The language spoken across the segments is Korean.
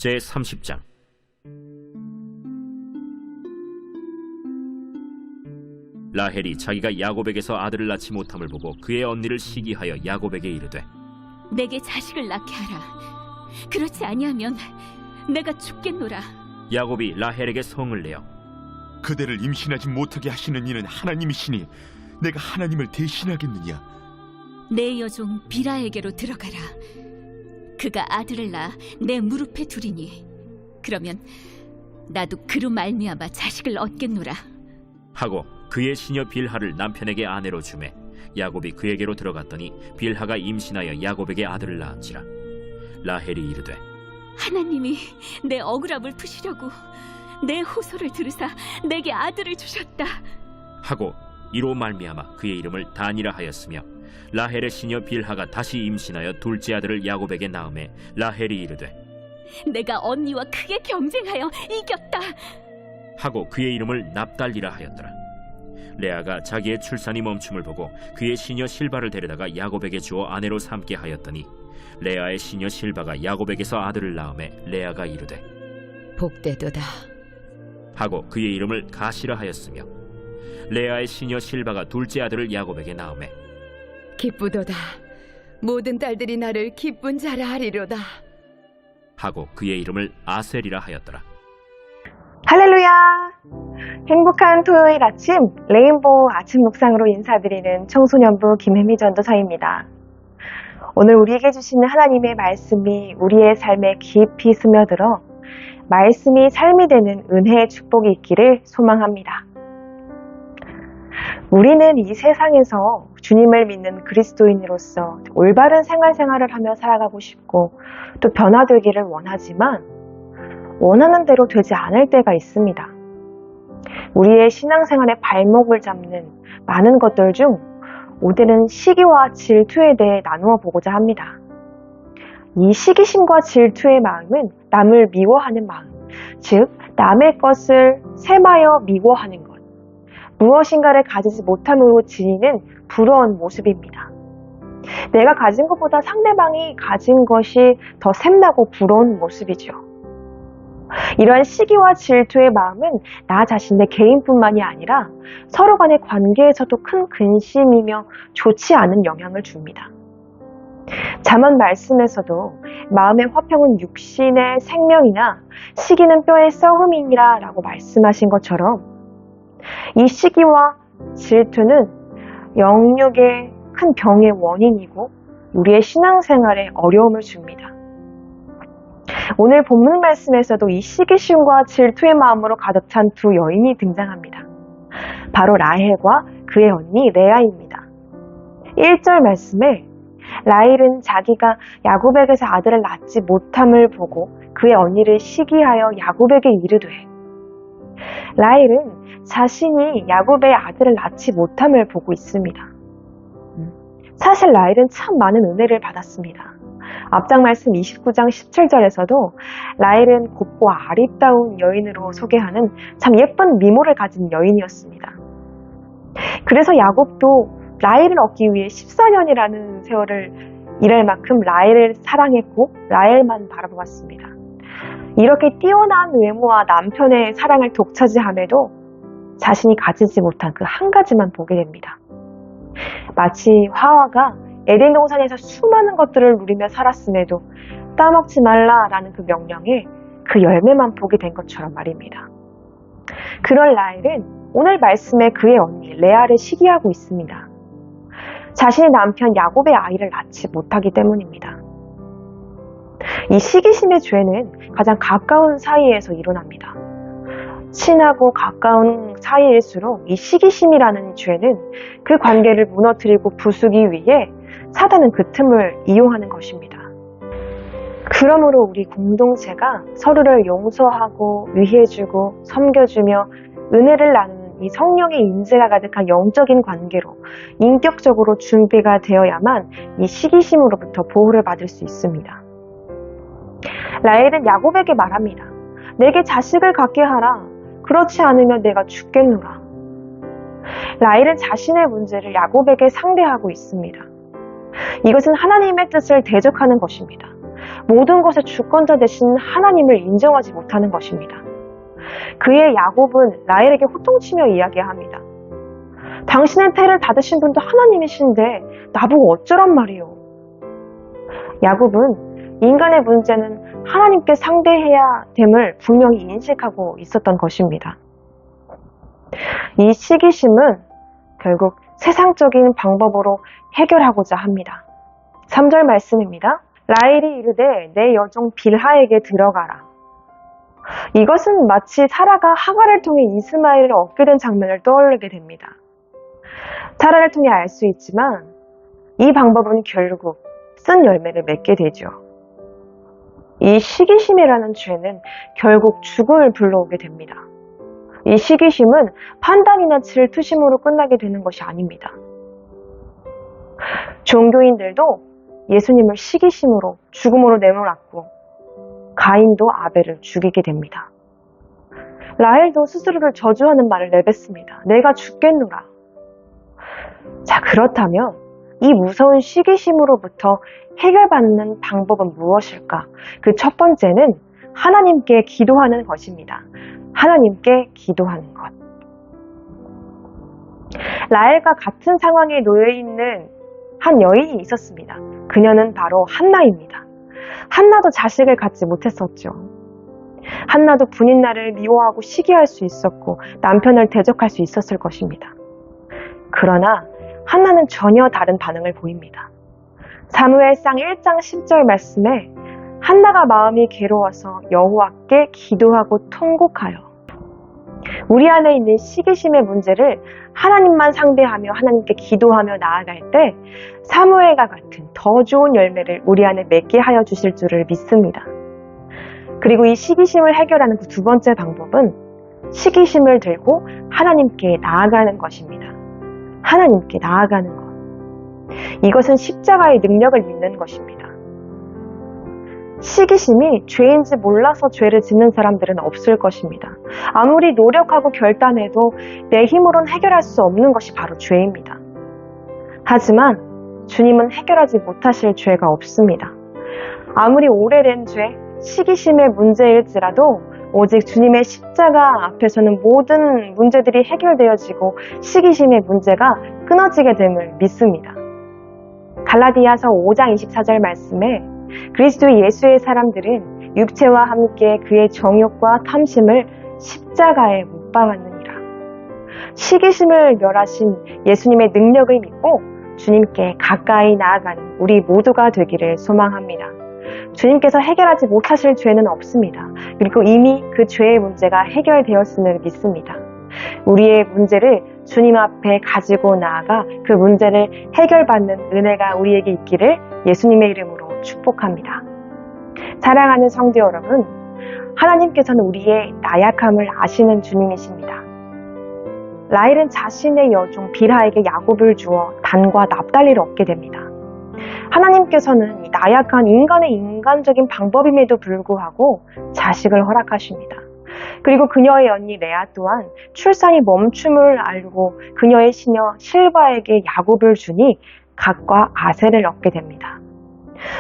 제30장. 라헬이 자기가 야곱에게서 아들을 낳지 못함을 보고 그의 언니를 시기하여 야곱에게 이르되, 내게 자식을 낳게 하라. 그렇지 아니하면 내가 죽겠노라. 야곱이 라헬에게 성을 내어 그대를 임신하지 못하게 하시는 이는 하나님이시니 내가 하나님을 대신하겠느냐? 내 여종 비라에게로 들어가라. 그가 아들을 낳아 내 무릎에 두리니 그러면 나도 그로 말미암아 자식을 얻겠노라. 하고 그의 시녀 빌하를 남편에게 아내로 주매 야곱이 그에게로 들어갔더니 빌하가 임신하여 야곱에게 아들을 낳은지라. 라헬이 이르되, 하나님이 내 억울함을 푸시려고 내 호소를 들으사 내게 아들을 주셨다. 하고 이로 말미암아 그의 이름을 단이라 하였으며, 라헬의 시녀 빌하가 다시 임신하여 둘째 아들을 야곱에게 낳음에 라헬이 이르되, 내가 언니와 크게 경쟁하여 이겼다. 하고 그의 이름을 납달리라 하였더라. 레아가 자기의 출산이 멈춤을 보고 그의 시녀 실바를 데려다가 야곱에게 주어 아내로 삼게 하였더니, 레아의 시녀 실바가 야곱에게서 아들을 낳음에 레아가 이르되, 복되도다. 하고 그의 이름을 가시라 하였으며, 레아의 시녀 실바가 둘째 아들을 야곱에게 낳음에 기쁘도다. 모든 딸들이 나를 기쁜 자라 하리로다. 하고 그의 이름을 아셀이라 하였더라. 할렐루야! 행복한 토요일 아침 레인보우 아침 묵상으로 인사드리는 청소년부 김혜미 전도사입니다. 오늘 우리에게 주시는 하나님의 말씀이 우리의 삶에 깊이 스며들어 말씀이 삶이 되는 은혜의 축복이 있기를 소망합니다. 우리는 이 세상에서 주님을 믿는 그리스도인으로서 올바른 생활을 하며 살아가고 싶고 또 변화되기를 원하지만 원하는 대로 되지 않을 때가 있습니다. 우리의 신앙생활의 발목을 잡는 많은 것들 중 오늘은 시기와 질투에 대해 나누어 보고자 합니다. 이 시기심과 질투의 마음은 남을 미워하는 마음, 즉 남의 것을 셈하여 미워하는 것, 무엇인가를 가지지 못함으로 지니는 부러운 모습입니다. 내가 가진 것보다 상대방이 가진 것이 더 샘나고 부러운 모습이죠. 이러한 시기와 질투의 마음은 나 자신의 개인뿐만이 아니라 서로 간의 관계에서도 큰 근심이며 좋지 않은 영향을 줍니다. 잠언 말씀에서도 마음의 화평은 육신의 생명이나 시기는 뼈의 썩음이니라 라고 말씀하신 것처럼 이 시기와 질투는 영육의 큰 병의 원인이고 우리의 신앙생활에 어려움을 줍니다. 오늘 본문 말씀에서도 이 시기심과 질투의 마음으로 가득 찬 두 여인이 등장합니다. 바로 라헬과 그의 언니 레아입니다. 1절 말씀에 라헬은 자기가 야곱에게서 아들을 낳지 못함을 보고 그의 언니를 시기하여 야곱에게 이르되, 라헬은 자신이 야곱의 아들을 낳지 못함을 보고 있습니다. 사실 라헬은 참 많은 은혜를 받았습니다. 앞장 말씀 29장 17절에서도 라헬은 곱고 아리따운 여인으로 소개하는 참 예쁜 미모를 가진 여인이었습니다. 그래서 야곱도 라헬을 얻기 위해 14년이라는 세월을 일할 만큼 라헬을 사랑했고 라헬만 바라보았습니다. 이렇게 뛰어난 외모와 남편의 사랑을 독차지함에도 자신이 가지지 못한 그 한 가지만 보게 됩니다. 마치 화와가 에덴 동산에서 수많은 것들을 누리며 살았음에도 따먹지 말라라는 그 명령에 그 열매만 보게 된 것처럼 말입니다. 그런 라헬은 오늘 말씀에 그의 언니 레아를 시기하고 있습니다. 자신의 남편 야곱의 아이를 낳지 못하기 때문입니다. 이 시기심의 죄는 가장 가까운 사이에서 일어납니다. 친하고 가까운 사이일수록 이 시기심이라는 죄는 그 관계를 무너뜨리고 부수기 위해 사단은 그 틈을 이용하는 것입니다. 그러므로 우리 공동체가 서로를 용서하고 위해주고 섬겨주며 은혜를 나누는 이 성령의 임재가 가득한 영적인 관계로 인격적으로 준비가 되어야만 이 시기심으로부터 보호를 받을 수 있습니다. 라헬은 야곱에게 말합니다. 내게 자식을 갖게 하라. 그렇지 않으면 내가 죽겠노라. 라헬은 자신의 문제를 야곱에게 상대하고 있습니다. 이것은 하나님의 뜻을 대적하는 것입니다. 모든 것의 주권자 되신 하나님을 인정하지 못하는 것입니다. 그의 야곱은 라헬에게 호통치며 이야기합니다. 당신의 태를 닫으신 분도 하나님이신데 나보고 어쩌란 말이요. 야곱은 인간의 문제는 하나님께 상대해야 됨을 분명히 인식하고 있었던 것입니다. 이 시기심은 결국 세상적인 방법으로 해결하고자 합니다. 3절 말씀입니다. 라헬이 이르되 내 여종 빌하에게 들어가라. 이것은 마치 사라가 하갈을 통해 이스마엘을 얻게 된 장면을 떠올리게 됩니다. 사라를 통해 알 수 있지만 이 방법은 결국 쓴 열매를 맺게 되죠. 이 시기심이라는 죄는 결국 죽음을 불러오게 됩니다. 이 시기심은 판단이나 질투심으로 끝나게 되는 것이 아닙니다. 종교인들도 예수님을 시기심으로 죽음으로 내몰았고 가인도 아벨을 죽이게 됩니다. 라헬도 스스로를 저주하는 말을 내뱉습니다. 내가 죽겠노라. 자, 그렇다면 이 무서운 시기심으로부터 해결받는 방법은 무엇일까? 그 첫 번째는 하나님께 기도하는 것입니다. 하나님께 기도하는 것. 라헬과 같은 상황에 놓여 있는 한 여인이 있었습니다. 그녀는 바로 한나입니다. 한나도 자식을 갖지 못했었죠. 한나도 분인날을 미워하고 시기할 수 있었고 남편을 대적할 수 있었을 것입니다. 그러나 한나는 전혀 다른 반응을 보입니다. 사무엘상 1장 10절 말씀에 한나가 마음이 괴로워서 여호와께 기도하고 통곡하여. 우리 안에 있는 시기심의 문제를 하나님만 상대하며 하나님께 기도하며 나아갈 때 사무엘과 같은 더 좋은 열매를 우리 안에 맺게 하여 주실 줄을 믿습니다. 그리고 이 시기심을 해결하는 그 두 번째 방법은 시기심을 들고 하나님께 나아가는 것입니다. 하나님께 나아가는 것. 이것은 십자가의 능력을 믿는 것입니다. 시기심이 죄인지 몰라서 죄를 짓는 사람들은 없을 것입니다. 아무리 노력하고 결단해도 내 힘으로는 해결할 수 없는 것이 바로 죄입니다. 하지만 주님은 해결하지 못하실 죄가 없습니다. 아무리 오래된 죄, 시기심의 문제일지라도 오직 주님의 십자가 앞에서는 모든 문제들이 해결되어지고 시기심의 문제가 끊어지게 됨을 믿습니다. 갈라디아서 5장 24절 말씀에 그리스도 예수의 사람들은 육체와 함께 그의 정욕과 탐심을 십자가에 못 박았느니라. 시기심을 멸하신 예수님의 능력을 믿고 주님께 가까이 나아가는 우리 모두가 되기를 소망합니다. 주님께서 해결하지 못하실 죄는 없습니다. 그리고 이미 그 죄의 문제가 해결되었음을 믿습니다. 우리의 문제를 주님 앞에 가지고 나아가 그 문제를 해결받는 은혜가 우리에게 있기를 예수님의 이름으로 축복합니다. 사랑하는 성도 여러분, 하나님께서는 우리의 나약함을 아시는 주님이십니다. 라헬은 자신의 여종 빌하에게 야곱을 주어 단과 납달리를 얻게 됩니다. 하나님께서는 이 나약한 인간의 인간적인 방법임에도 불구하고 자식을 허락하십니다. 그리고 그녀의 언니 레아 또한 출산이 멈춤을 알고 그녀의 시녀 실바에게 야곱을 주니 갓과 아셀을 얻게 됩니다.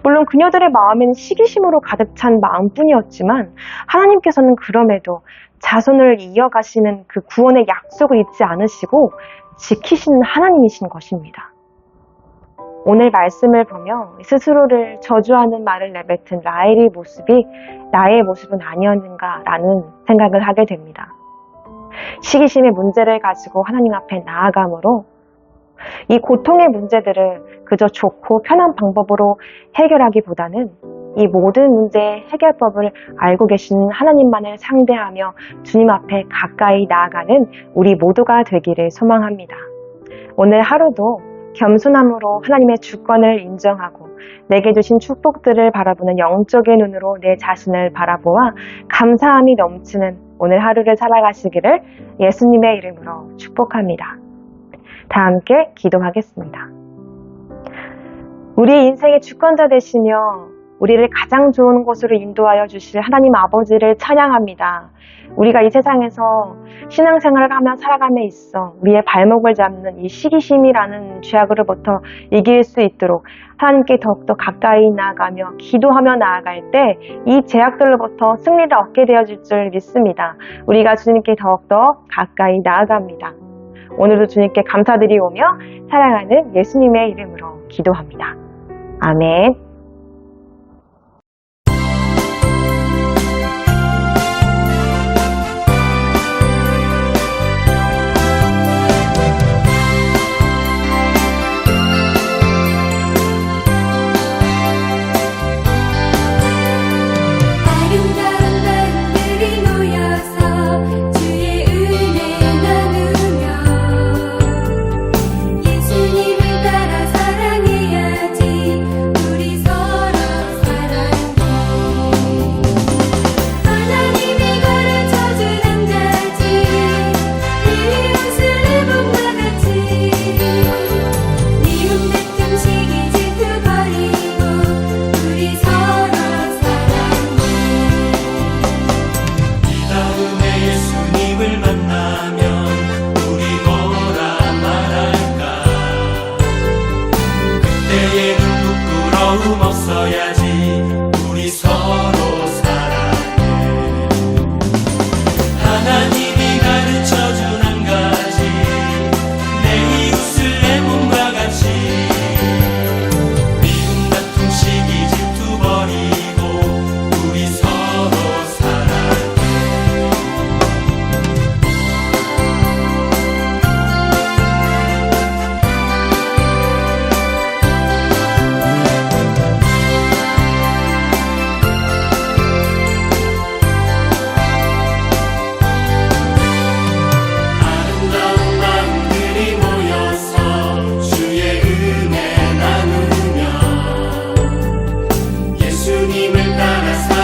물론 그녀들의 마음에는 시기심으로 가득 찬 마음뿐이었지만 하나님께서는 그럼에도 자손을 이어가시는 그 구원의 약속을 잊지 않으시고 지키시는 하나님이신 것입니다. 오늘 말씀을 보며 스스로를 저주하는 말을 내뱉은 라헬의 모습이 나의 모습은 아니었는가라는 생각을 하게 됩니다. 시기심의 문제를 가지고 하나님 앞에 나아감으로 이 고통의 문제들을 그저 좋고 편한 방법으로 해결하기보다는 이 모든 문제의 해결법을 알고 계시는 하나님만을 상대하며 주님 앞에 가까이 나아가는 우리 모두가 되기를 소망합니다. 오늘 하루도 겸손함으로 하나님의 주권을 인정하고 내게 주신 축복들을 바라보는 영적인 눈으로 내 자신을 바라보아 감사함이 넘치는 오늘 하루를 살아가시기를 예수님의 이름으로 축복합니다. 다 함께 기도하겠습니다. 우리의 인생의 주권자 되시며 우리를 가장 좋은 곳으로 인도하여 주실 하나님 아버지를 찬양합니다. 우리가 이 세상에서 신앙생활을 하며 살아감에 있어 우리의 발목을 잡는 이 시기심이라는 죄악으로부터 이길 수 있도록 하나님께 더욱더 가까이 나아가며 기도하며 나아갈 때 이 죄악들로부터 승리를 얻게 되어질 줄 믿습니다. 우리가 주님께 더욱더 가까이 나아갑니다. 오늘도 주님께 감사드리오며 사랑하는 예수님의 이름으로 기도합니다. 아멘. 예수님을 따라